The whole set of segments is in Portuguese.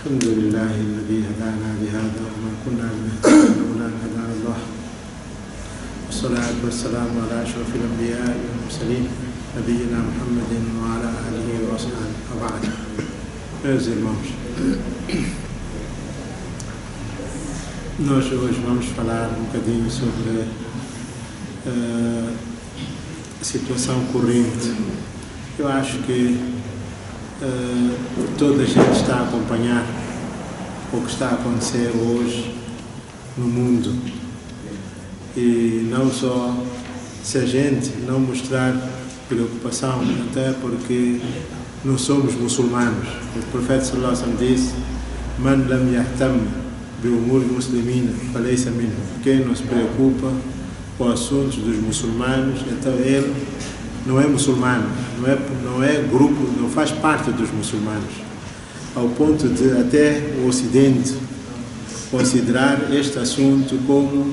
الحمد لله الذي هدانا لهذا وما كنا لنهتدي لولا أن هدانا الله والصلاة والسلام على أشرف الأنبياء والمرسلين نبينا محمد وعلى آله وأصحابه وبعد. Meus irmãos, nós hoje vamos falar um bocadinho sobre a situação corrente. Eu acho que toda a gente está a acompanhar o que está a acontecer hoje no mundo, e não só se a gente não mostrar preocupação, até porque não somos muçulmanos. O profeta sallallahu alaihi wasallam disse: "Man lam yahtam bi umur muslimin falaysa minhum." Quem não se preocupa com assuntos dos muçulmanos, então ele não é muçulmano, não é grupo, não faz parte dos muçulmanos, ao ponto de até o Ocidente considerar este assunto como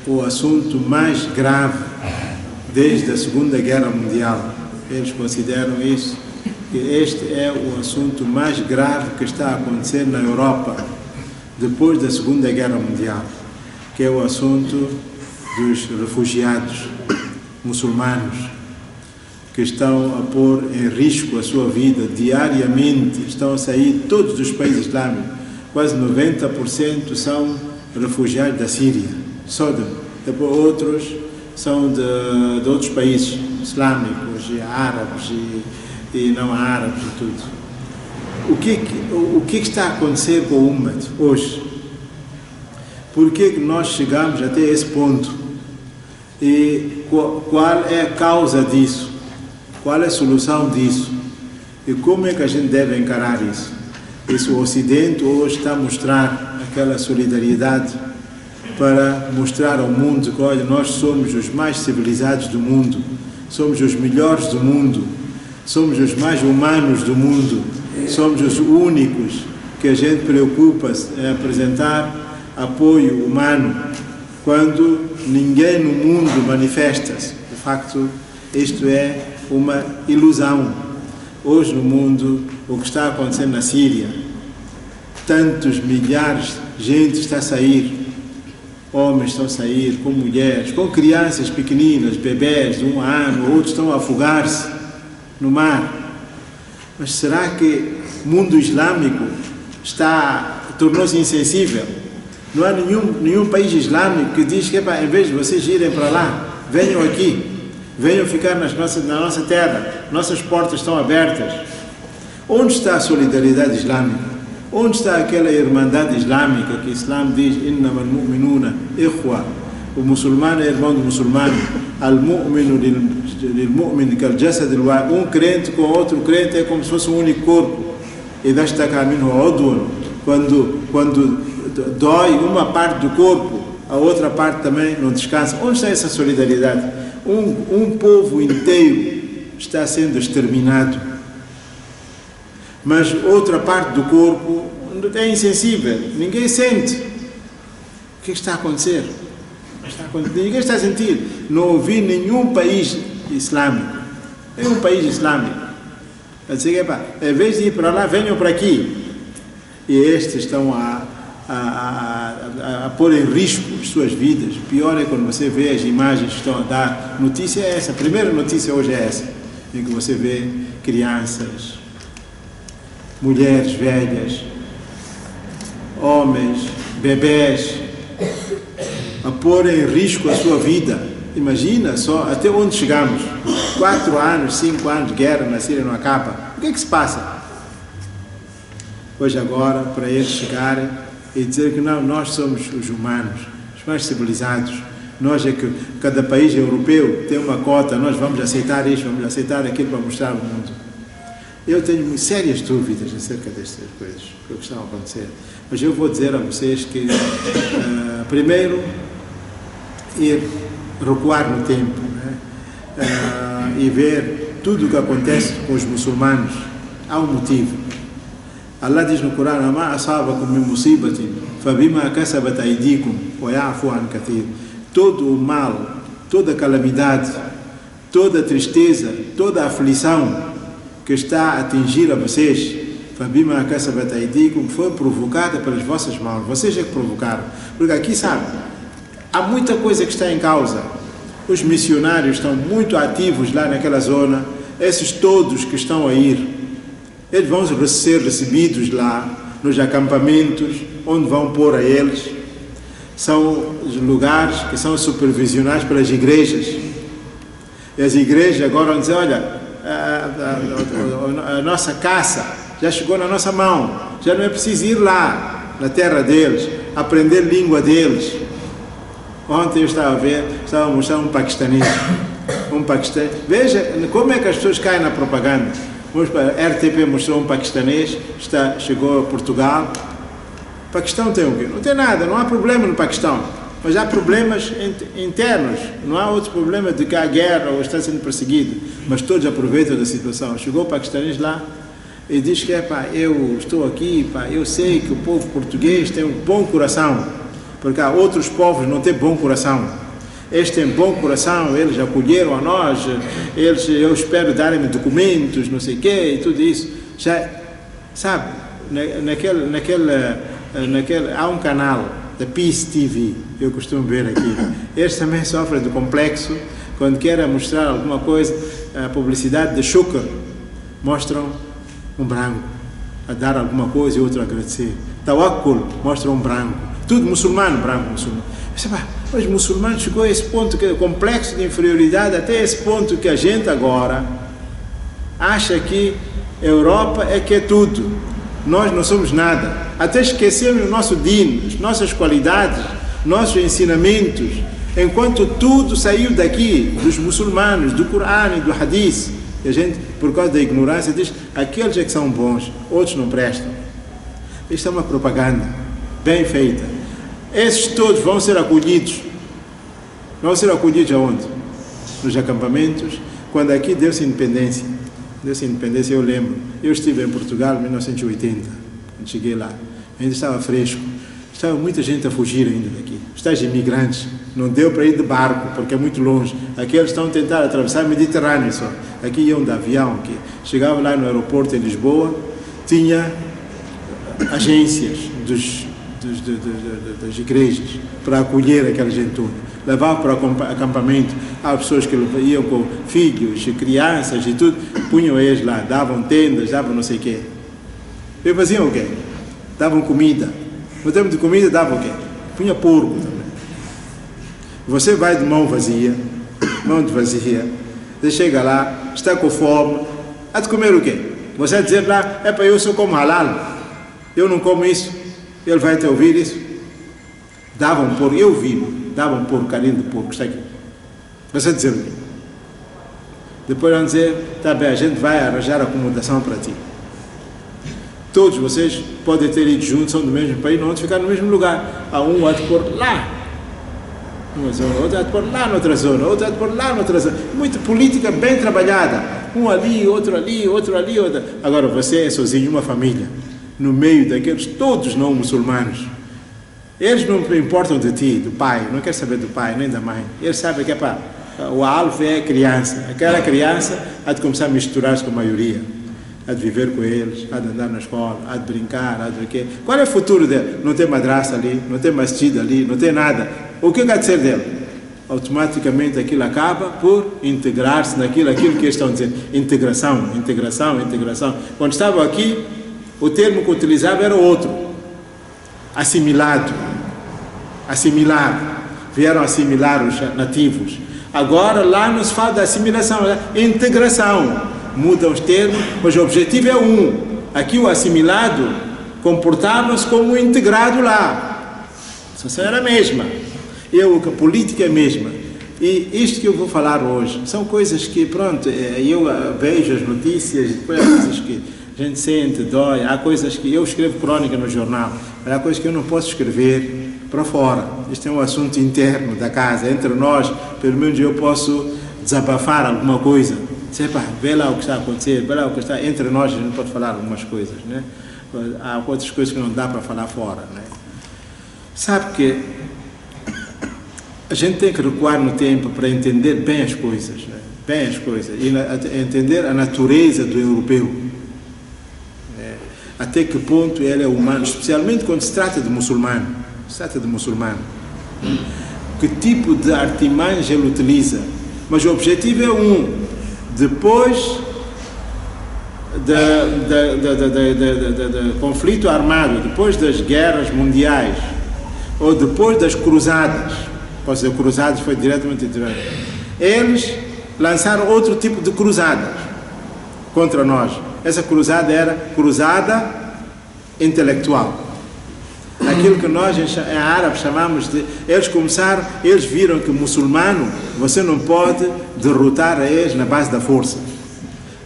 o assunto mais grave desde a Segunda Guerra Mundial. Eles consideram isso, que este é o assunto mais grave que está a acontecer na Europa depois da Segunda Guerra Mundial, que é o assunto dos refugiados muçulmanos que estão a pôr em risco a sua vida diariamente. Estão a sair todos os países islâmicos, quase 90% são refugiados da Síria, depois outros são de outros países islâmicos e árabes e não árabes e tudo. O que está a acontecer com o Ummah hoje? Por que nós chegamos até esse ponto? E qual é a causa disso? Qual é a solução disso? E como é que a gente deve encarar isso? O Ocidente hoje está a mostrar aquela solidariedade para mostrar ao mundo que, olha, nós somos os mais civilizados do mundo, somos os melhores do mundo, somos os mais humanos do mundo, somos os únicos que a gente preocupa-se em apresentar apoio humano, quando ninguém no mundo manifesta-se. De facto, isto é uma ilusão. Hoje no mundo, o que está acontecendo na Síria, tantos milhares de gente está a sair, homens estão a sair com mulheres, com crianças pequeninas, bebés de 1 ano, outros estão a afogar-se no mar. Mas será que o mundo islâmico tornou-se insensível? Não há nenhum país islâmico que diz que, em vez de vocês irem para lá, venham aqui, venham ficar na nossa terra, nossas portas estão abertas. Onde está a solidariedade islâmica? Onde está aquela irmandade islâmica que o Islã diz: "Innamal mu'minuna ikhwa"? O muçulmano é irmão do muçulmano. Al-mu'minu lil-mu'min kal-jasad al-wahid. Um crente com outro crente é como se fosse um único corpo. Idha ishtaka minhu 'udwun. Quando dói uma parte do corpo, a outra parte também não descansa. Onde está essa solidariedade? Um povo inteiro está sendo exterminado, mas outra parte do corpo é insensível, ninguém sente. O que está a acontecer? Ninguém está a sentir. Não ouvi nenhum país islâmico, a dizer que, em vez de ir para lá, venham para aqui. E estes estão a pôr em risco as suas vidas. Pior é quando você vê as imagens que estão a dar. Notícia é essa, a primeira notícia hoje é essa, em que você vê crianças, mulheres velhas, homens, bebés, a pôr em risco a sua vida. Imagina só até onde chegamos. 4 anos, 5 anos de guerra na Síria não acaba. O que é que se passa? Hoje agora, para eles chegarem e dizer que não, nós somos os humanos, os mais civilizados, nós é que cada país europeu tem uma cota, nós vamos aceitar isto, vamos aceitar aquilo para mostrar ao mundo. Eu tenho sérias dúvidas acerca destas coisas que estão a acontecer, mas eu vou dizer a vocês que primeiro ir recuar no tempo, né? E ver tudo o que acontece com os muçulmanos. Há um motivo. Allah diz no Corão: "Ma asabakum min musibatin fabima kasabat aydikum wa ya'fu an kathir." Todo o mal, toda a calamidade, toda a tristeza, toda a aflição que está a atingir a vocês, para Bima a Casa Bataidi, como foi provocada pelas vossas mãos. Vocês é que provocaram. Porque aqui, sabe, há muita coisa que está em causa. Os missionários estão muito ativos lá naquela zona. Esses todos que estão a ir, eles vão ser recebidos lá, nos acampamentos, onde vão pôr a eles. São lugares que são supervisionados pelas igrejas. E as igrejas agora vão dizer, olha, a nossa caça já chegou na nossa mão, já não é preciso ir lá, na terra deles, aprender língua deles. Ontem eu estava a mostrar um paquistanês. Veja como é que as pessoas caem na propaganda. A RTP mostrou um paquistanês, chegou a Portugal. O Paquistão tem o quê? Não tem nada, não há problema no Paquistão. Mas há problemas internos, não há outro problema de que há guerra ou está sendo perseguido. Mas todos aproveitam da situação. Chegou o paquistanês lá e diz que, eu estou aqui, eu sei que o povo português tem um bom coração, porque há outros povos que não têm bom coração. Este tem bom coração, eles acolheram a nós, eu espero darem-me documentos, não sei o quê, e tudo isso. Já, sabe, há um canal da Peace TV, eu costumo ver aqui. Eles também sofrem do complexo, quando querem mostrar alguma coisa, a publicidade de Shukr, mostram um branco a dar alguma coisa e outro a agradecer. Tawakkul, mostra um branco. Tudo muçulmano, branco, muçulmano. Os muçulmanos chegou a esse ponto, que é complexo de inferioridade, até esse ponto que a gente agora acha que a Europa é que é tudo. Nós não somos nada. Até esquecemos o nosso din, as nossas qualidades, nossos ensinamentos, enquanto tudo saiu daqui, dos muçulmanos, do Corão e do Hadith. E a gente, por causa da ignorância, diz, aqueles é que são bons, outros não prestam. Isto é uma propaganda bem feita. Esses todos vão ser acolhidos. Vão ser acolhidos aonde? Nos acampamentos. Quando aqui deu-se independência. Deu-se independência, eu lembro. Eu estive em Portugal em 1980. Quando cheguei lá. Ainda estava fresco. Estava muita gente a fugir ainda daqui. Os tais imigrantes. Não deu para ir de barco, porque é muito longe. Aqueles estão a tentar atravessar o Mediterrâneo só. Aqui iam de avião. Aqui. Chegavam lá no aeroporto em Lisboa. Tinha agências das igrejas para acolher aquela gente toda. Levavam para o acampamento. Há pessoas que iam com filhos, crianças e tudo, punham eles lá, davam tendas, davam não sei o quê. E faziam o quê? Davam comida. No tempo de comida davam o quê? Punha porco também. Você vai de mão vazia, você chega lá, está com fome, há de comer o quê? Você vai dizer lá, eu só como halal, eu não como isso. Ele vai te ouvir isso? Davam porco, eu vi, davam porco, carinho de porco, está aqui. Você dizer o quê? Depois vão dizer, tá bem, a gente vai arranjar acomodação para ti. Todos vocês podem ter ido juntos, são do mesmo país, não vão ficar no mesmo lugar. Há um há de pôr lá, numa zona, outro há de pôr lá noutra zona, outro há de pôr lá noutra zona. Muita política bem trabalhada. Um ali, outro ali, outro ali, outro. Agora você é sozinho, uma família, no meio daqueles todos não muçulmanos. Eles não importam de ti, do pai, não quer saber do pai nem da mãe. Eles sabem que o alvo é a criança. Aquela criança há de começar a misturar-se com a maioria. Há de viver com eles, há de andar na escola, há de brincar, há de quê. Qual é o futuro dele? Não tem madraça ali, não tem masjid ali, não tem nada. O que há de ser dele? Automaticamente aquilo acaba por integrar-se naquilo que eles estão dizendo. Integração. Quando estavam aqui, o termo que utilizavam era outro. Assimilado. Vieram assimilar os nativos. Agora lá não se fala de assimilação, é integração. Mudam os termos, mas o objetivo é um. Aqui o assimilado comportava-se como integrado lá. A situação era a mesma. A política é a mesma. E isto que eu vou falar hoje são coisas que, pronto, eu vejo as notícias, depois há coisas que a gente sente, dói, há coisas que eu escrevo crônica no jornal, mas há coisas que eu não posso escrever para fora. Isto é um assunto interno da casa, entre nós, pelo menos eu posso desabafar alguma coisa. Vê lá o que está a acontecer, vê lá o que está entre nós, a gente pode falar algumas coisas, né? Há outras coisas que não dá para falar fora, né? Sabe que a gente tem que recuar no tempo para entender bem as coisas, né? E entender a natureza do europeu. até que ponto ele é humano, especialmente quando se trata de muçulmano. Que tipo de artimanhas ele utiliza. Mas o objetivo é depois do conflito armado, depois das guerras mundiais, ou depois das cruzadas, posso dizer, cruzadas foi diretamente eles lançaram outro tipo de cruzadas contra nós. Essa cruzada era cruzada intelectual. Aquilo que nós em árabe chamamos de... Eles viram que muçulmano, você não pode derrotar a eles na base da força.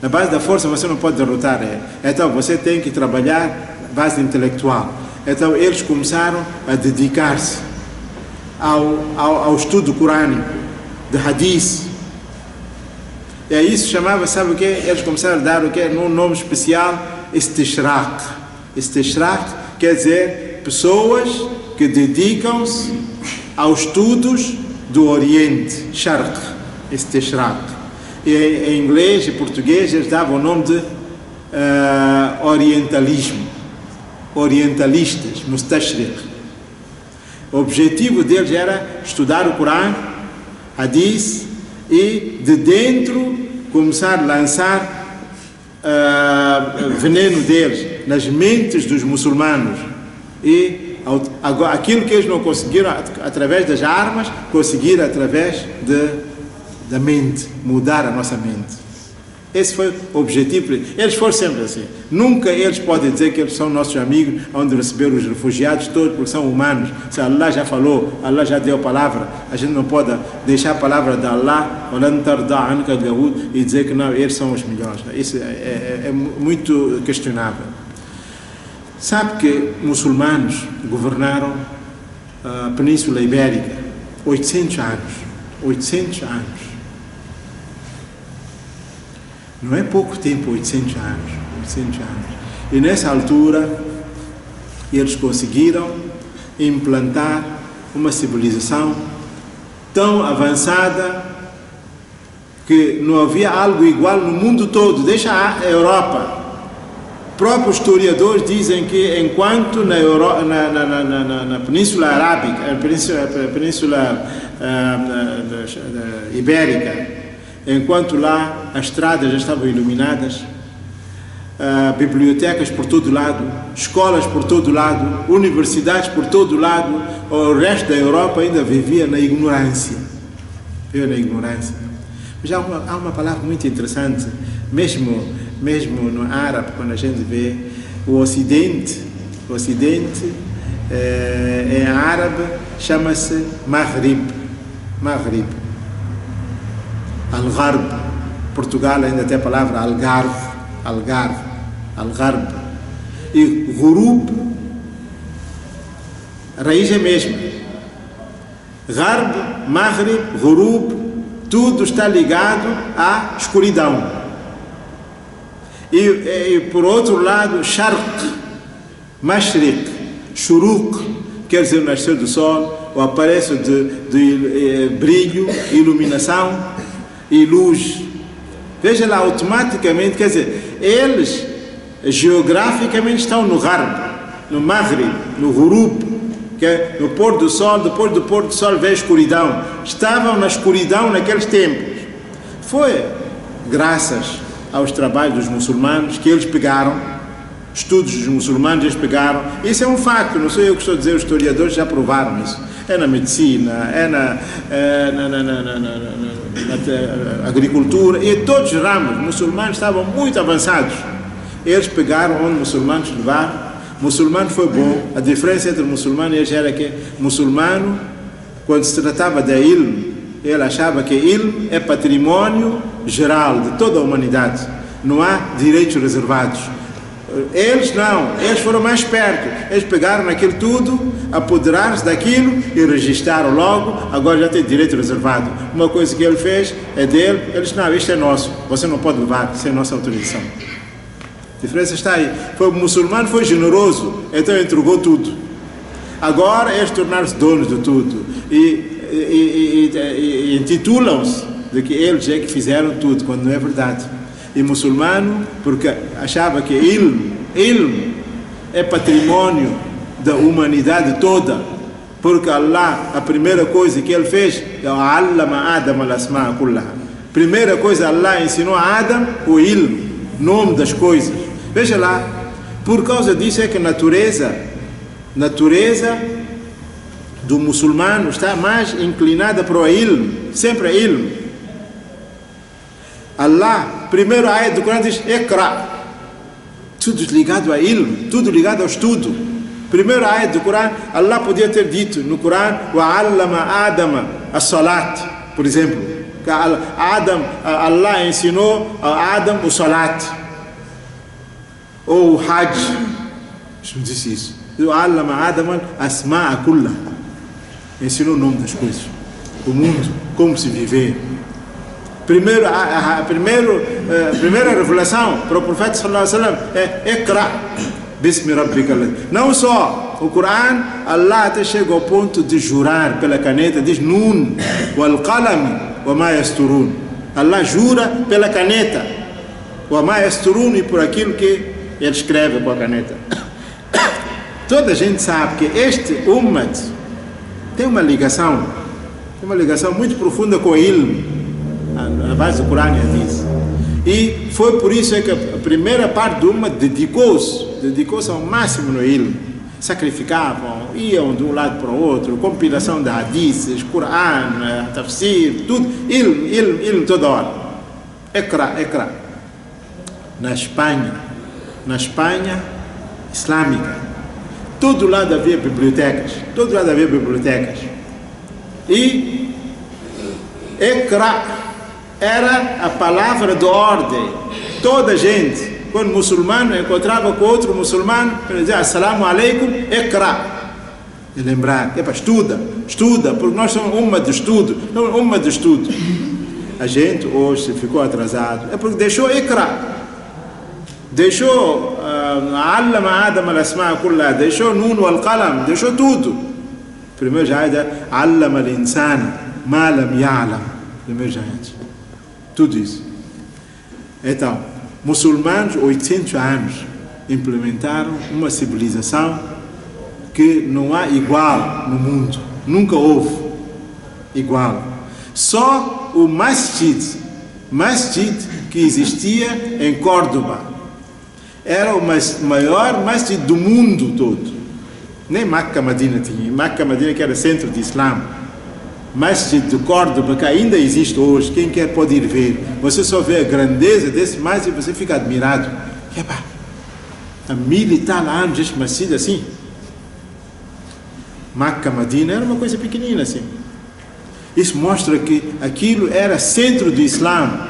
Na base da força você não pode derrotar a eles. Então você tem que trabalhar na base intelectual. Então eles começaram a dedicar-se ao estudo corânico, de hadith. E aí isso chamava, sabe o quê? Eles começaram a dar o quê? Num nome especial, istishraq. Istishraq quer dizer pessoas que dedicam-se aos estudos do Oriente, Sharq, istishraq. E em inglês e português eles davam o nome de orientalismo, orientalistas, mustashriq. O objetivo deles era estudar o Corão, hadith, e de dentro começar a lançar veneno deles nas mentes dos muçulmanos, e aquilo que eles não conseguiram através das armas, conseguiram através da mente, mudar a nossa mente. Esse foi o objetivo. Eles foram sempre assim. Nunca eles podem dizer que eles são nossos amigos, onde receberam os refugiados todos, porque são humanos. Se Allah já falou, Allah já deu a palavra, a gente não pode deixar a palavra de Allah e dizer que não, eles são os melhores. Isso é muito questionável. Sabe que muçulmanos governaram a Península Ibérica 800 anos. 800 anos. Não é pouco tempo, 800 anos. 800 anos. E nessa altura, eles conseguiram implantar uma civilização tão avançada que não havia algo igual no mundo todo. Deixa a Europa. Próprios historiadores dizem que enquanto na Península Arábica, a Península Ibérica, enquanto lá as estradas já estavam iluminadas, bibliotecas por todo lado, escolas por todo lado, universidades por todo lado, o resto da Europa ainda vivia na ignorância. Mas há uma palavra muito interessante, mesmo no árabe, quando a gente vê o Ocidente em árabe chama-se Maghrib. Algarve. Portugal ainda tem a palavra Algarve. E Ghurub, a raiz é a mesma. Garb, Maghrib, Ghurub, tudo está ligado à escuridão. E por outro lado, Sharq, Mashriq, Shuruq, quer dizer o nascer do sol, o aparecer de brilho, iluminação e luz. Veja lá, automaticamente, quer dizer, eles geograficamente estão no Garb, no Maghrib, no Ghurub, que é no pôr do sol. Depois do pôr do sol vem a escuridão. Estavam na escuridão naqueles tempos. Foi graças aos trabalhos dos muçulmanos que eles pegaram, estudos dos muçulmanos eles pegaram. Isso é um facto, não sou eu que estou a dizer, os historiadores já provaram isso. É na medicina, é na agricultura, e em todos os ramos. Muçulmanos estavam muito avançados. Eles pegaram onde muçulmanos levaram. Muçulmano foi bom. A diferença entre muçulmano e eles era que muçulmano, quando se tratava da ilm, ele achava que ilm é patrimônio geral de toda a humanidade. Não há direitos reservados. Eles não, eles foram mais perto. Eles pegaram aquilo tudo, apoderaram-se daquilo e registraram logo. Agora já tem direito reservado. Uma coisa que ele fez é dele. Eles não, isto é nosso, você não pode levar sem nossa autorização. A diferença está aí. O muçulmano foi generoso, então entregou tudo. Agora eles tornaram-se donos de tudo e intitulam-se de que eles é que fizeram tudo, quando não é verdade. E muçulmano, porque achava que ilm é patrimônio da humanidade toda, porque Allah, a primeira coisa que ele fez é allama Adam al-asma'a kullaha. Primeira coisa, Allah ensinou a Adam o ilm, nome das coisas. Veja lá, por causa disso é que a natureza do muçulmano está mais inclinada para o ilm, sempre ilm. Allah, primeiro a ayat do Corão diz Iqra, tudo ligado a ilm, tudo ligado ao estudo. Primeiro ayat do Corão, Allah podia ter dito no Corão wa allama Adama as-salat, por exemplo, que Allah ensinou a Adam o salat ou o hajj. Não disse isso. Allama Adama asma'a kullaha, ensinou o nome das coisas, o mundo, como se viver. Primeiro, a primeira revelação para o profeta sallallahu alaihi wasallam é Iqra bismi rabbika. Não só o Corão, Allah até chega ao ponto de jurar pela caneta, diz Nun wal qalam wa ma yasturun. Allah jura pela caneta, wa ma yasturun, e por aquilo que ele escreve com a caneta. Toda a gente sabe que este ummat tem uma ligação muito profunda com o ilm, na base do Corão e Hadith. E foi por isso que a primeira parte do ummat dedicou-se ao máximo no ilm. Sacrificavam, iam de um lado para o outro, compilação de hadiths, Corão, tafsir, tudo, ilm toda hora. Iqra. Na Espanha islâmica, todo lado havia bibliotecas. E Iqra era a palavra de ordem. Toda a gente, quando muçulmano encontrava com outro muçulmano, ele dizia assalamu alaikum, Iqra. E lembrar, estuda, porque nós somos uma de estudo. A gente hoje ficou atrasado, é porque deixou Iqra. Deixou allama Adam al-asma'a kullaha, deixou Nun wal qalam, deixou tudo. Primeiro já é allama al-insana ma lam ya'lam. Primeiro já é tudo isso. Então, muçulmanos, 800 anos, implementaram uma civilização que não há igual no mundo. Nunca houve igual. Só o masjid que existia em Córdoba era o maior masjid do mundo todo. Nem Meca, Medina tinha. Meca, Medina que era centro de Islã. Masjid de Córdoba, que ainda existe hoje, quem quer pode ir ver. Você só vê a grandeza desse masjid e você fica admirado. Epa, há 1000 e tal anos este masjid assim. Meca, Medina era uma coisa pequenina assim. Isso mostra que aquilo era centro do Islã.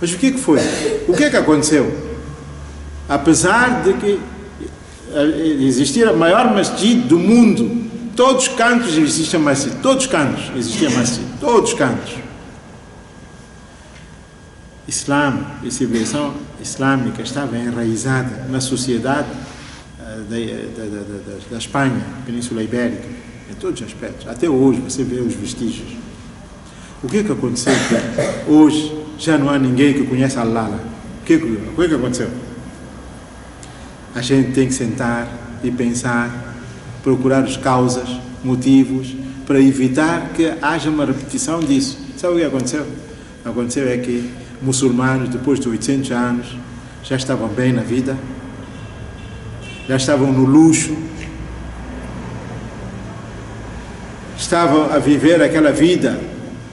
Mas o que foi? O que aconteceu? Apesar de que existia a maior masjid do mundo, todos os cantos existiam masjid, todos os cantos. Islã e civilização islâmica estava enraizada na sociedade da Espanha, Península Ibérica, em todos os aspectos. Até hoje você vê os vestígios. O que aconteceu? Hoje já não há ninguém que conhece Allah. O que aconteceu? A gente tem que sentar e pensar, procurar as causas, motivos, para evitar que haja uma repetição disso. Sabe o que aconteceu? Aconteceu é que muçulmanos, depois de 800 anos, já estavam bem na vida, já estavam no luxo, estavam a viver aquela vida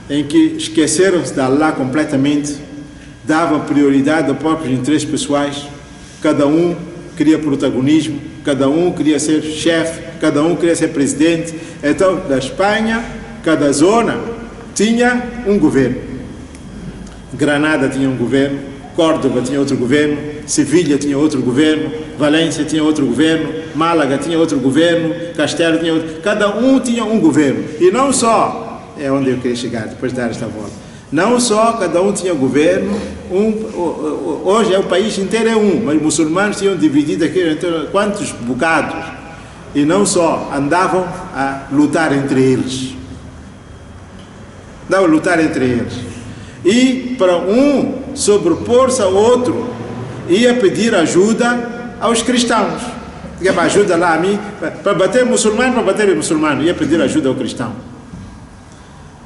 em que esqueceram-se de Allah completamente, davam prioridade aos próprios interesses pessoais, cada um queria protagonismo, cada um queria ser chefe, cada um queria ser presidente. Então, da Espanha, cada zona tinha um governo. Granada tinha um governo, Córdoba tinha outro governo, Sevilha tinha outro governo, Valência tinha outro governo, Málaga tinha outro governo, Castelo tinha outro. Cada um tinha um governo. E não só, é onde eu queria chegar, depois de dar esta volta. Não só cada um tinha governo, hoje o país inteiro é um, mas os muçulmanos tinham dividido aquilo entre quantos bocados. E não só, andavam a lutar entre eles. E para um sobrepor-se ao outro, ia pedir ajuda aos cristãos. Ajuda lá a mim, para bater muçulmano, ia pedir ajuda ao cristão.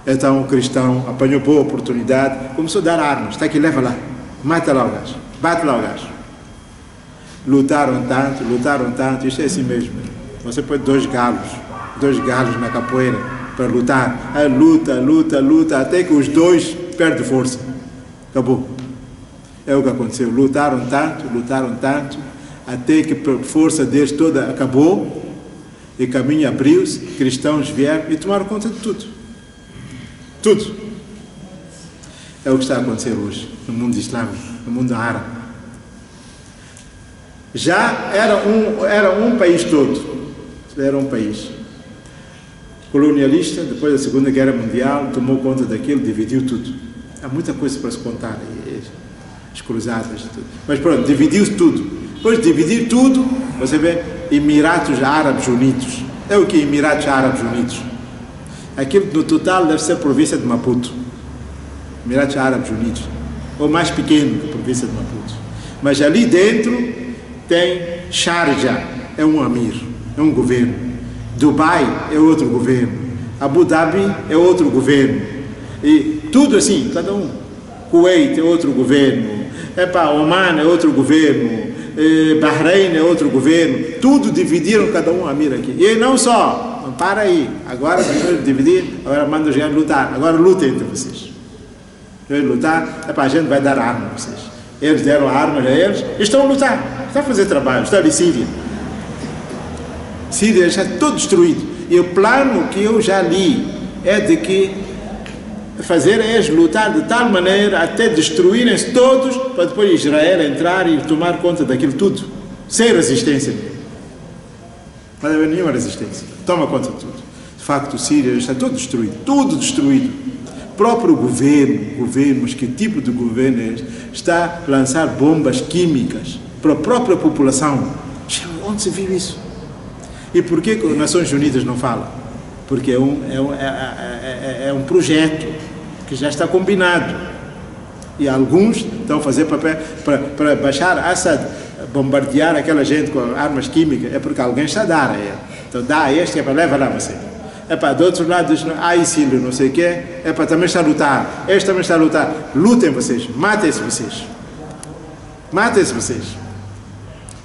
Então o cristão apanhou boa oportunidade, começou a dar armas, está aqui, leva lá, mata lá o gajo, bate lá o gajo. Lutaram tanto, isto é assim mesmo. Você põe dois galos na capoeira para lutar. Aí luta, até que os dois perdem força. Acabou. É o que aconteceu. Lutaram tanto, até que a força deles toda acabou, e o caminho abriu-se, cristãos vieram e tomaram conta de tudo. Tudo. É o que está a acontecer hoje, no mundo islâmico, no mundo árabe. Já era um país todo. Era um país colonialista, depois da Segunda Guerra Mundial, tomou conta daquilo, dividiu tudo. Há muita coisa para se contar, as cruzadas e tudo. Mas pronto, dividiu tudo. Depois de dividir tudo, você vê Emirados Árabes Unidos. É o que Emirados Árabes Unidos? Aquilo no total deve ser a província de Maputo. Emirados Árabes Unidos. Ou mais pequeno que a província de Maputo. Mas ali dentro tem Sharjah, é um amir, é um governo. Dubai é outro governo. Abu Dhabi é outro governo. E tudo assim, cada um. Kuwait é outro governo. Oman é outro governo. Bahrein é outro governo. Tudo dividiram cada um amir aqui. E não só, não para aí. Agora primeiro dividir, agora manda os gajos lutar. Agora lutem entre vocês. Eles lutar, a gente vai dar arma a vocês. Eles deram armas a eles e estão a lutar. Estão a fazer trabalho. Está ali Síria. Síria já está todo destruído. E o plano que eu já li é de que fazer eles lutar de tal maneira até destruírem-se todos, para depois Israel entrar e tomar conta daquilo tudo, sem resistência. Não vai haver nenhuma resistência. Toma conta de tudo. De facto, Síria está todo destruído, tudo destruído. O próprio governo, mas que tipo de governo é este? Está a lançar bombas químicas para a própria população. Onde se viu isso? E por que as Nações Unidas não falam? Porque é um projeto que já está combinado. E alguns estão a fazer papel para Bashar Assad bombardear aquela gente com armas químicas. É porque alguém está a dar a ele. Então dá a este, é para levar lá você. É para do outro lado, ISIL, não sei o quê, é para também estar a lutar. Este também está a lutar. Lutem vocês, matem-se vocês. Matem-se vocês.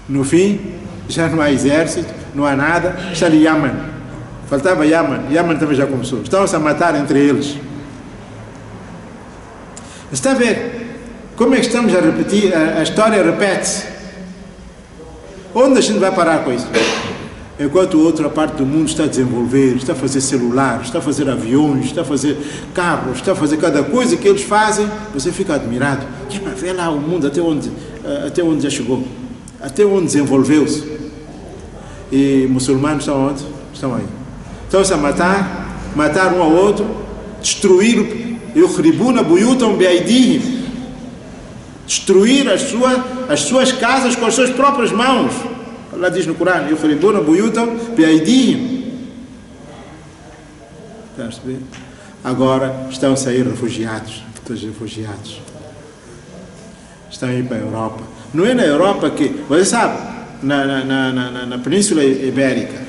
No fim, já não há exército, não há nada, está ali Yaman. Faltava Yaman também já começou. Estão-se a matar entre eles. Está a ver como é que estamos a repetir, a história repete-se. Onde a gente vai parar com isso? Enquanto a outra parte do mundo está a desenvolver, está a fazer celulares, está a fazer aviões, está a fazer carros, está a fazer cada coisa que eles fazem, você fica admirado. Vê lá o mundo até onde já chegou, até onde desenvolveu-se. E muçulmanos estão onde? Estão aí. Estão-se a matar um ao outro, destruir, destruir as suas casas com as suas próprias mãos. Allah diz no Corão, agora estão a sair refugiados, todos refugiados. Estão a ir para a Europa. Não é na Europa que, você sabe, na Península Ibérica,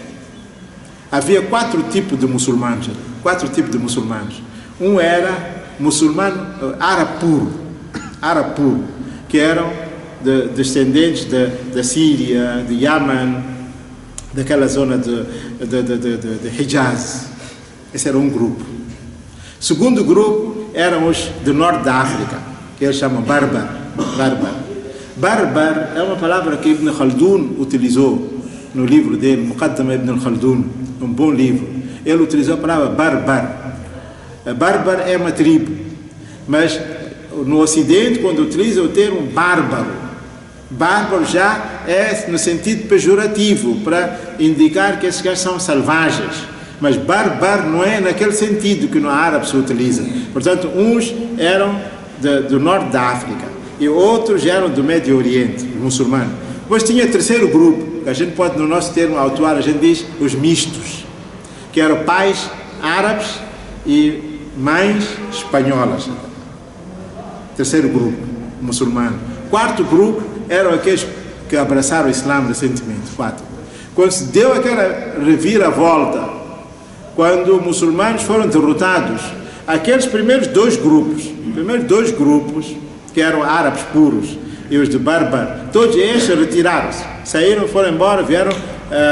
havia 4 tipos de muçulmanos. Um era muçulmano árabe puro, que eram descendentes da Síria, de Yaman, daquela zona de Hijaz. Esse era um grupo. Segundo grupo eram os do norte da África, que eles chamam bárbaro. Bárbaro é uma palavra que Ibn Khaldun utilizou no livro dele, Muqaddama Ibn Khaldun, um bom livro. Ele utilizou a palavra bárbaro. Bárbaro é uma tribo, mas no Ocidente, quando utiliza o termo bárbaro já é no sentido pejorativo, para indicar que esses gajos são selvagens. Mas bárbaro não é naquele sentido que no árabe se utiliza. Portanto, uns eram do norte da África e outros eram do Médio Oriente, muçulmano. Depois tinha terceiro grupo, que a gente pode, no nosso termo atual, a gente diz os mistos, que eram pais árabes e mães espanholas. Terceiro grupo, muçulmano. Quarto grupo eram aqueles que abraçaram o Islã recentemente, 4. Quando se deu aquela reviravolta, quando os muçulmanos foram derrotados, aqueles primeiros dois grupos, que eram árabes puros e os de Berber, todos estes retiraram-se, saíram, foram embora, vieram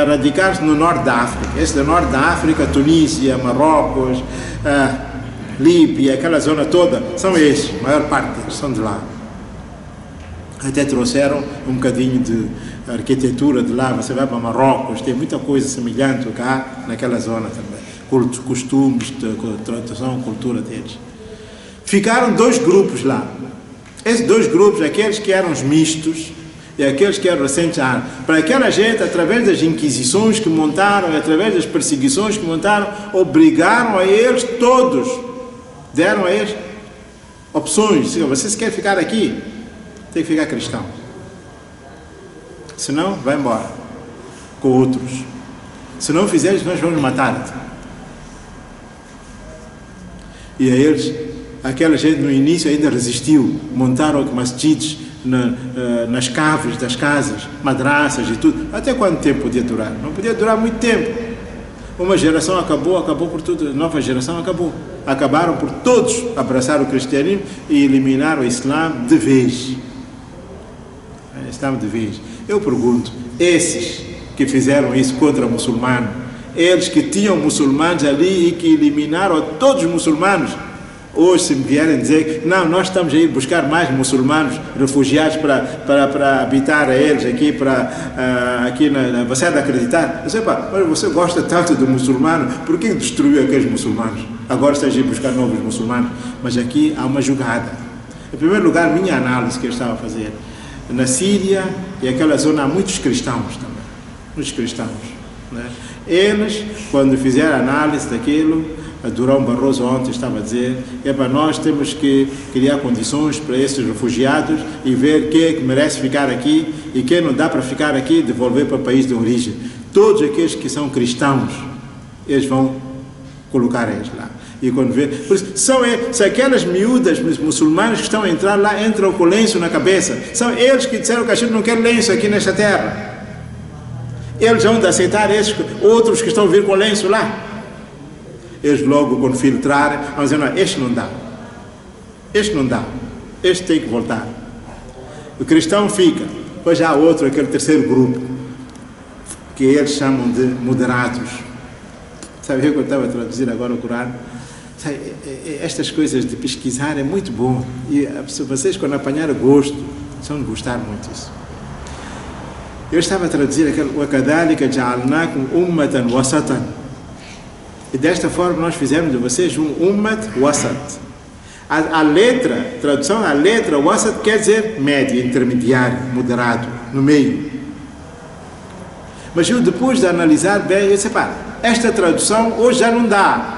radicar-se no norte da África. Esse do norte da África, Tunísia, Marrocos, Líbia, aquela zona toda, são estes, a maior parte deles são de lá. Até trouxeram um bocadinho de arquitetura de lá. Você vai para Marrocos, tem muita coisa semelhante cá naquela zona também, costumes, tradição, cultura deles. Ficaram dois grupos lá. Esses dois grupos, aqueles que eram os mistos e aqueles que eram recentes árabes, para aquela gente, através das inquisições que montaram, através das perseguições que montaram, obrigaram a eles todos, deram a eles opções. Você se quer ficar aqui, tem que ficar cristão, senão vai embora com outros. Se não fizeres, nós vamos matar-te. E a eles, aquela gente no início ainda resistiu, montaram masjids nas caves das casas, madraças e tudo. Até quanto tempo podia durar? Não podia durar muito tempo. Uma geração acabou por tudo, nova geração acabou. Acabaram por todos abraçar o cristianismo e eliminar o Islã de vez. Estamos de vez. Eu pergunto, esses que fizeram isso contra o muçulmano, eles que tinham muçulmanos ali e que eliminaram todos os muçulmanos, hoje se me vierem dizer que não, nós estamos a ir buscar mais muçulmanos refugiados para habitar a eles aqui, você há de acreditar? Eu sei, pá, mas você gosta tanto do muçulmano, por que destruiu aqueles muçulmanos? Agora estás a ir buscar novos muçulmanos. Mas aqui há uma jogada. Em primeiro lugar, minha análise que eu estava a fazer, na Síria e aquela zona há muitos cristãos também, muitos cristãos, né? Eles, quando fizeram a análise daquilo, a Durão Barroso ontem estava a dizer, para nós temos que criar condições para esses refugiados e ver quem é que merece ficar aqui e quem não dá para ficar aqui, devolver para o país de origem. Todos aqueles que são cristãos, eles vão colocar eles lá. E quando vê, por isso, são aquelas miúdas muçulmanas que estão a entrar lá, entram com lenço na cabeça. São eles que disseram que a gente não quer lenço aqui nesta terra. Eles vão aceitar esses outros que estão a vir com lenço lá. Eles logo, quando filtrarem, vão dizer, não, este não dá. Este não dá. Este tem que voltar. O cristão fica. Depois há outro, aquele terceiro grupo, que eles chamam de moderados. Sabe o que eu estava a traduzir agora o Corão? Estas coisas de pesquisar é muito bom. E vocês, quando apanharem gosto, vão gostar muito disso. Eu estava a traduzir aquele وَكَذَلِكَ جَعَلْنَاكُمْ أُمَّةً وَسَطًا. E desta forma nós fizemos de vocês um ummat wasat. A letra, tradução, a letra wasat quer dizer médio, intermediário, moderado, no meio. Mas eu depois de analisar bem, eu disse, pá, esta tradução hoje já não dá.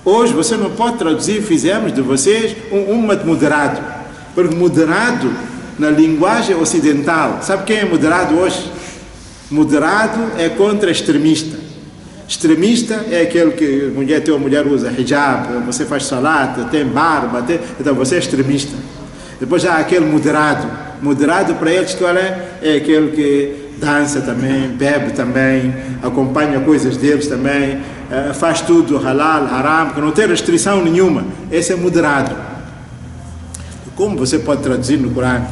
Hoje você não pode traduzir, fizemos de vocês um ummat moderado. Porque moderado, na linguagem ocidental, sabe quem é moderado hoje? Moderado é contra extremista. Extremista é aquele que a mulher usa hijab, você faz salat, tem barba, então você é extremista. Depois já há aquele moderado. Moderado para eles que é aquele que dança também, bebe também, acompanha coisas deles também, faz tudo halal, haram, que não tem restrição nenhuma. Esse é moderado. Como você pode traduzir no Corão,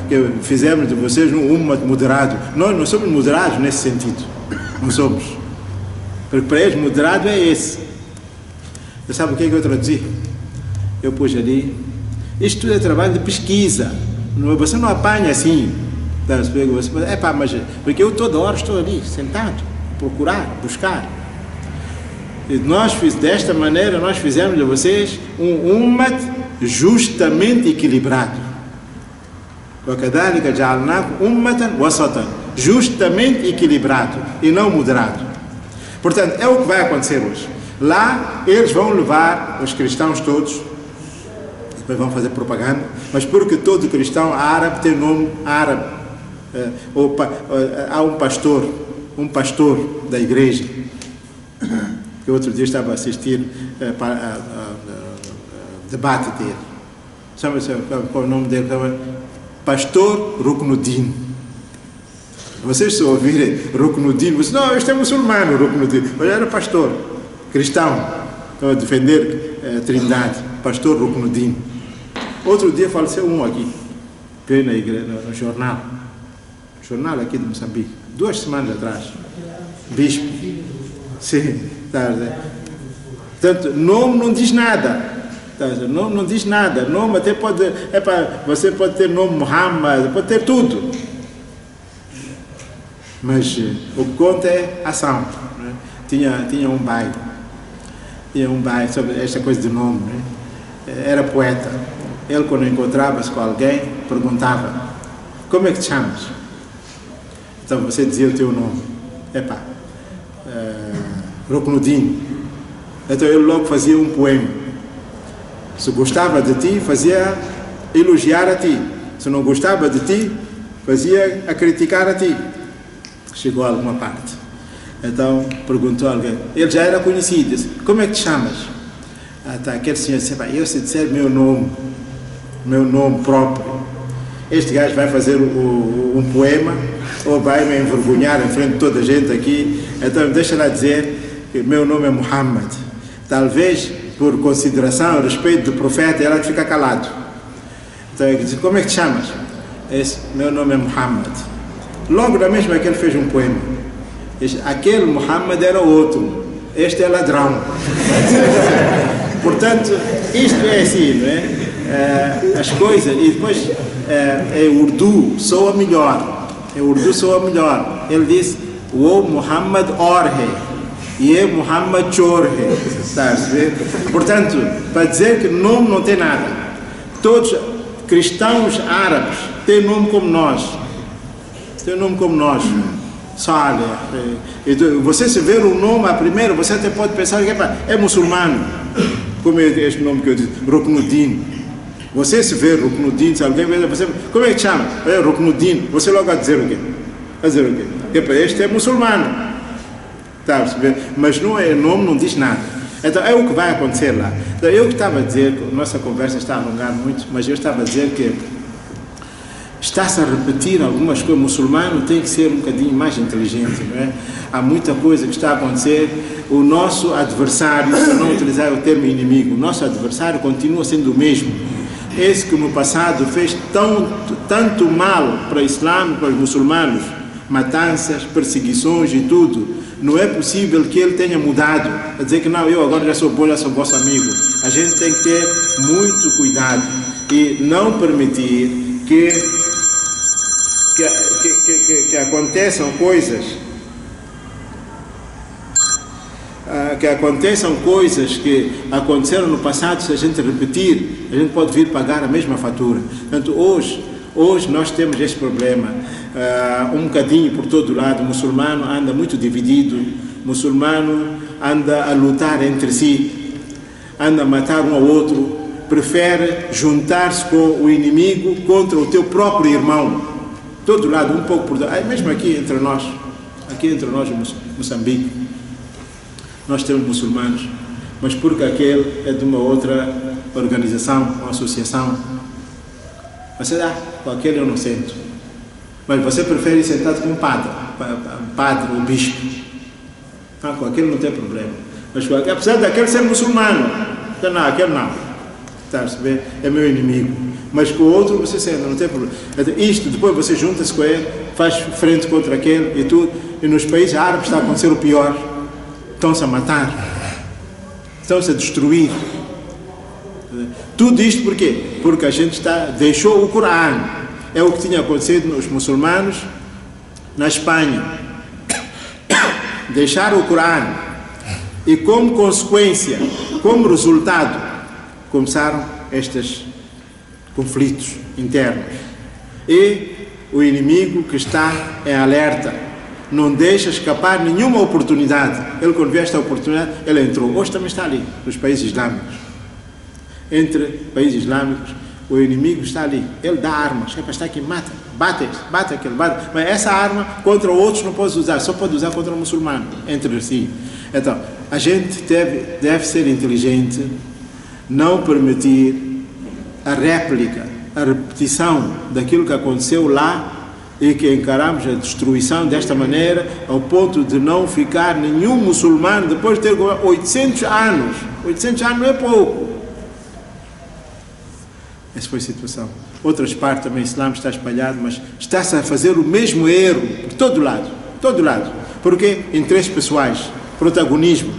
que fizemos de vocês um ummat moderado? Nós não somos moderados nesse sentido. Não somos. Porque para eles moderado é esse. Você sabe o que é que eu traduzi? Eu pus ali, isto tudo é trabalho de pesquisa. Você não apanha assim. Mas porque eu toda hora estou ali, sentado, procurar, buscar. E desta maneira, nós fizemos de vocês um ummat justamente equilibrado. وَكَذَلِكَ جَعَلْنَاكُمْ أُمَّةً وَسَطًا. Justamente equilibrado e não moderado. Portanto, é o que vai acontecer hoje. Lá, eles vão levar os cristãos todos, depois vão fazer propaganda, mas porque todo cristão árabe tem nome árabe. Há um pastor da igreja, que outro dia estava a assistir debate dele Chama-se, qual é o nome dele? Pastor Ruknuddin. Vocês se ouvirem Ruknuddin, vocês não, este é muçulmano, Ruknuddin. Mas era pastor, cristão, estava a defender a Trindade, pastor Ruknuddin. Outro dia faleceu um aqui, veio na igreja, no jornal aqui de Moçambique, 2 semanas atrás, bispo. Sim, tá. Portanto, nome não diz nada. Nome não diz nada. Nome até pode, você pode ter nome Muhammad, pode ter tudo. Mas o que conta é ação. Né? Tinha um bairro sobre esta coisa de nome. Né? Era poeta. Ele, quando encontrava-se com alguém, perguntava: como é que te chamas? Então você dizia o teu nome. Ruknuddin. Então ele logo fazia um poema. Se gostava de ti, fazia elogiar a ti. Se não gostava de ti, fazia a criticar a ti. Chegou a alguma parte. Então perguntou a alguém. Ele já era conhecido. Disse: como é que te chamas? Aquele senhor disse: eu se disser meu nome próprio, este gajo vai fazer um poema ou vai me envergonhar em frente de toda a gente aqui. Então deixa lá dizer que meu nome é Muhammad. Talvez por consideração, respeito do profeta, ela fica calado. Então ele diz: como é que te chamas? Meu nome é Muhammad. Logo na mesma que ele fez um poema. Aquele Muhammad era outro, este é ladrão. Portanto, isto é assim, não é? As coisas, e depois é Urdu, soa melhor. Ele disse: o Muhammad Orhe e é Muhammad Chorhe. Portanto, para dizer que nome não tem nada. Todos cristãos árabes têm nome como nós. Saleh. Você se ver o nome a primeiro, você até pode pensar que é muçulmano. Como é este nome que eu disse? Ruknuddin. Você se vê Ruknuddin, se alguém vê, você, como é que chama? É Ruknuddin. Você logo vai dizer o quê? Este é muçulmano. Tá, mas não é, o nome não diz nada. Então é o que vai acontecer lá. Então, eu que estava a dizer, nossa conversa está a alongar muito, mas eu estava a dizer que está-se a repetir algumas coisas. O muçulmano tem que ser um bocadinho mais inteligente, não é? Há muita coisa que está a acontecer. O nosso adversário, para não utilizar o termo inimigo, o nosso adversário continua sendo o mesmo. Esse que no passado fez tanto mal para o Islã, para os muçulmanos, matanças, perseguições e tudo. Não é possível que ele tenha mudado, a dizer que não, eu agora já sou bom, já sou vosso amigo. A gente tem que ter muito cuidado e não permitir que aconteçam coisas que aconteceram no passado. Se a gente repetir, a gente pode vir pagar a mesma fatura. Portanto, hoje nós temos este problema um bocadinho por todo lado. O muçulmano anda muito dividido, o muçulmano anda a lutar entre si, anda a matar um ao outro, prefere juntar-se com o inimigo contra o teu próprio irmão. Todo lado, um pouco por todo. Mesmo aqui entre nós em Moçambique, nós temos muçulmanos, mas porque aquele é de uma outra organização, uma associação. Você com aquele eu não sento. Mas você prefere ir sentado com um padre ou bispo. Com aquele não tem problema. Mas apesar daquele ser muçulmano, não, aquele não. É meu inimigo. Mas com o outro você senta, não tem problema. Isto, depois você junta-se com ele, faz frente contra aquele e tudo. E nos países árabes está a acontecer o pior. Estão-se a matar. Estão-se a destruir. Tudo isto por quê? Porque a gente deixou o Corão. É o que tinha acontecido nos muçulmanos na Espanha. Deixaram o Corão. E como consequência, como resultado, começaram estes conflitos internos. E o inimigo que está em alerta, não deixa escapar nenhuma oportunidade. Ele, quando vê esta oportunidade, ele entrou. Hoje também está ali, nos países islâmicos. Entre países islâmicos, o inimigo está ali. Ele dá armas. Está aqui, bate aquele. Mas essa arma contra outros não pode usar, só pode usar contra o muçulmano, entre si. Então, a gente deve ser inteligente, não permitir a réplica, a repetição daquilo que aconteceu lá e que encaramos a destruição desta maneira, ao ponto de não ficar nenhum muçulmano, depois de ter 800 anos. 800 anos não é pouco. Essa foi a situação. Outras partes também, o Islã está espalhado, mas está-se a fazer o mesmo erro, por todo lado. Todo lado. Porque interesses pessoais, protagonismo.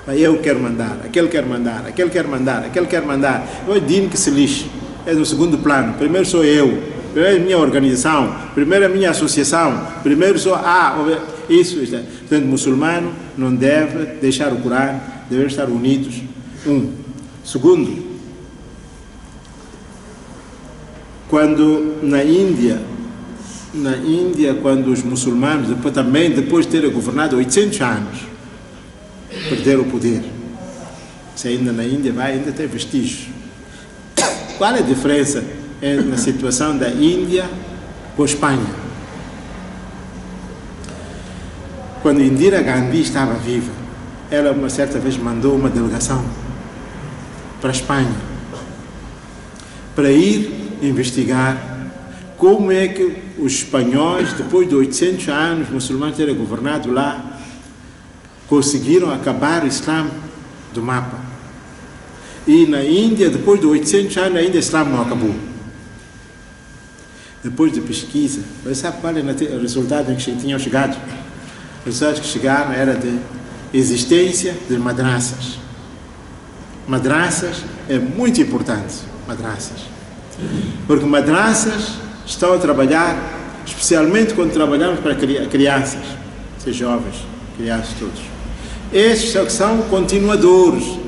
Eu quero mandar, aquele quer mandar, aquele quer mandar, aquele quer mandar. Eu digo que se lixe. É no segundo plano. Primeiro sou eu. Primeiro é a minha organização. Primeiro é a minha associação. Primeiro sou isso. Portanto, o muçulmano não deve deixar o Corão, deve estar unidos. Segundo, quando na Índia, quando os muçulmanos, depois de terem governado 800 anos, perderam o poder. Se ainda na Índia ainda tem vestígios. Qual é a diferença na situação da Índia com a Espanha? Quando Indira Gandhi estava viva, ela uma certa vez mandou uma delegação para a Espanha para ir investigar como é que os espanhóis, depois de 800 anos, muçulmanos terem governado lá, conseguiram acabar o Islã do mapa. E na Índia, depois de 800 anos, ainda o Islã não acabou. Depois de pesquisa, você sabe qual é o resultado em que tinham chegado? Os resultados que chegaram era de existência de madraças. Madraças é muito importante, madraças. Porque madraças estão a trabalhar, especialmente quando trabalhamos para crianças, jovens, crianças todos. Estes são continuadores.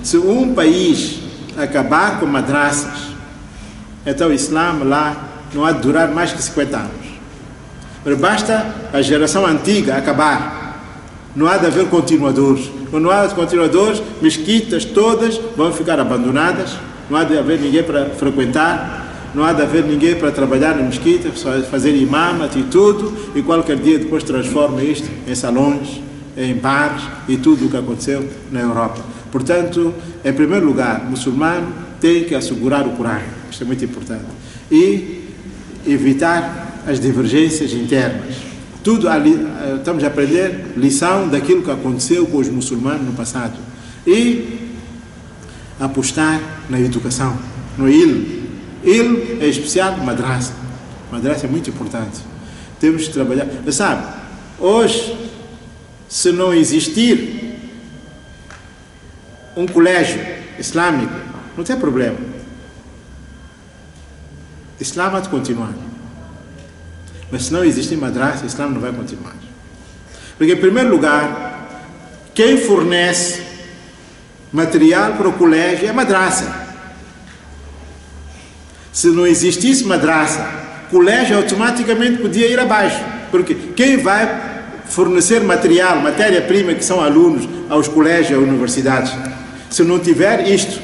Se um país acabar com madraças, então o Islã lá não há de durar mais que 50 anos. Mas basta a geração antiga acabar. Não há de haver continuadores. Quando não há continuadores, mesquitas todas vão ficar abandonadas. Não há de haver ninguém para frequentar. Não há de haver ninguém para trabalhar na mesquita, fazer imam e tudo. E qualquer dia depois transforma isto em salões, em bares e tudo o que aconteceu na Europa. Portanto, em primeiro lugar, o muçulmano tem que assegurar o Corão. Isto é muito importante. E evitar as divergências internas. Tudo ali, estamos a aprender lição daquilo que aconteceu com os muçulmanos no passado. E apostar na educação, no ilm. Ilm é especial, madraça. Madraça é muito importante. Temos que trabalhar. Você sabe, hoje, se não existir um colégio islâmico, não tem problema. O Islã vai continuar. Mas se não existir madraça, o Islã não vai continuar. Porque, em primeiro lugar, quem fornece material para o colégio é a madraça. Se não existisse madraça, o colégio automaticamente podia ir abaixo. Porque quem vai fornecer material, matéria-prima, que são alunos aos colégios e às universidades, se não tiver isto,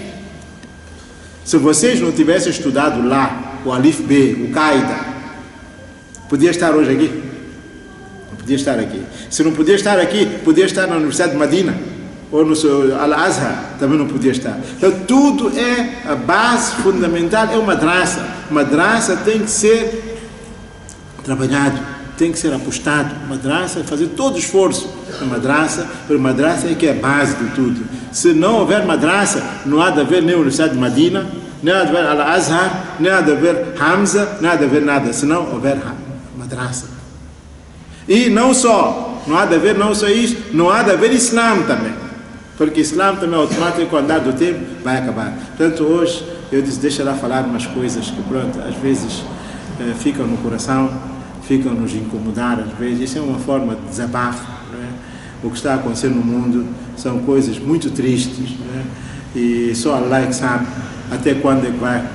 se vocês não tivessem estudado lá o Alif B, o Qaida, podia estar hoje aqui? Não podia estar aqui. Se não podia estar aqui, podia estar na Universidade de Medina ou no Al-Azhar, também não podia estar. Então tudo é a base fundamental, é uma madraça. Madraça tem que ser trabalhado, tem que ser apostado. Madraça é fazer todo o esforço na madraça, porque madraça é que é a base de tudo. Se não houver madraça, não há de haver nem a Universidade de Medina, nem há de haver Al-Azhar, nem há de haver Hamza, não há de haver nada, se não houver madraça. E não há de haver não só isso, não há de haver Islã também. Porque Islã também automático, com o andar do tempo, vai acabar. Portanto, hoje, eu disse, deixa lá falar umas coisas que, pronto, às vezes ficam no coração, ficam nos incomodar, às vezes. Isso é uma forma de desabafo. Não é? O que está a acontecer no mundo são coisas muito tristes. Não é? E só Allah é que sabe até quando é que vai.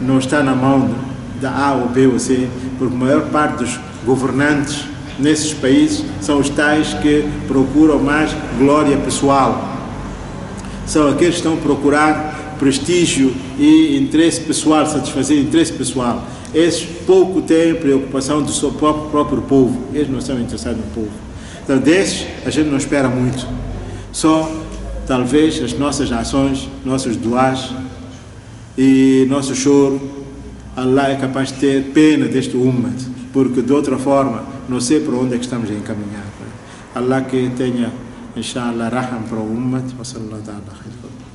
Não está na mão da A ou B ou C, porque a maior parte dos governantes nesses países são os tais que procuram mais glória pessoal. São aqueles que estão a procurar prestígio e interesse pessoal, satisfazer interesse pessoal. Esses pouco têm preocupação do seu próprio povo. Eles não são interessados no povo. Então, desses, a gente não espera muito. Só, talvez, as nossas ações, nossos duás, E nosso choro, Allah é capaz de ter pena deste ummat, porque de outra forma não sei para onde é que estamos a encaminhar. Allah que tenha, inshallah, raham para o ummat. Wa sallallahu ta'ala.